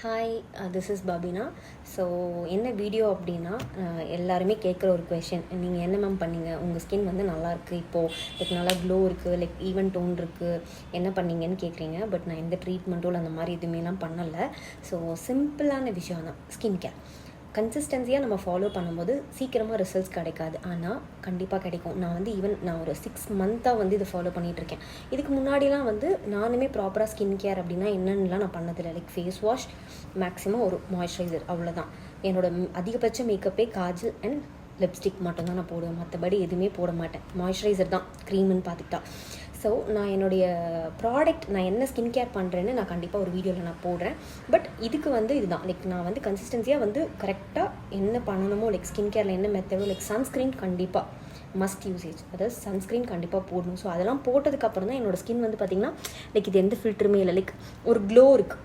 Hi, this is Babina. So என்ன video அப்படின்னா, எல்லாருமே கேட்குற ஒரு கொஷின், நீங்கள் என்ன மேம் பண்ணீங்க, உங்கள் ஸ்கின் வந்து நல்லாயிருக்கு, இப்போது லைக் நல்லா க்ளோ இருக்குது, லைக் ஈவன் டோன் இருக்குது, என்ன பண்ணீங்கன்னு கேட்குறீங்க. பட் நான் எந்த ட்ரீட்மெண்ட்டோ அந்த மாதிரி எதுவுமேலாம் பண்ணலை. ஸோ சிம்பிளான விஷயம் தான் ஸ்கின் கேர். கன்சிஸ்டன்சியாக நம்ம ஃபாலோ பண்ணும்போது சீக்கிரமாக ரிசல்ட்ஸ் கிடைக்காது, ஆனால் கண்டிப்பாக கிடைக்கும். நான் ஒரு 6 மந்த்தாக வந்து இதை ஃபாலோ பண்ணிகிட்ருக்கேன். இதுக்கு முன்னாடிலாம் வந்து நானுமே ப்ராப்பராக ஸ்கின் கேர் அப்படின்னா என்னென்னலாம் நான் பண்ணதில்லை. லைக் ஃபேஸ் வாஷ், மேக்ஸிமம் ஒரு மாய்ஸ்சரைசர், அவ்வளோதான். அதிகபட்ச மேக்கப்பே காஜல் அண்ட் லிப்ஸ்டிக் மட்டும்தான் நான் போடுவேன். மற்றபடி எதுவுமே போட மாட்டேன். மாய்ஸ்சரைசர் தான் க்ரீம்னு பார்த்துக்கிட்டா. ஸோ நான் என்னுடைய ப்ராடக்ட், நான் என்ன ஸ்கின் கேர் பண்ணுறேன்னு நான் கண்டிப்பாக ஒரு வீடியோவில் நான் போடுறேன். பட் இதுக்கு வந்து இதுதான், லைக் நான் வந்து கன்சிஸ்டன்சியாக வந்து கரெக்டாக என்ன பண்ணணுமோ, லைக் ஸ்கின் கேரில் என்ன மெத்தடோ, லைக் சன்ஸ்க்ரீன் கண்டிப்பாக மஸ்ட் யூசேஜ், அதாவது சன்ஸ்க்ரீன் கண்டிப்பாக போடணும். ஸோ அதெல்லாம் போட்டதுக்கப்புறம் தான் என்னோடய ஸ்கின் வந்து பார்த்திங்கன்னா லைக் இது எந்த ஃபில்டருமே இல்லை, லைக் ஒரு க்ளோ இருக்குது.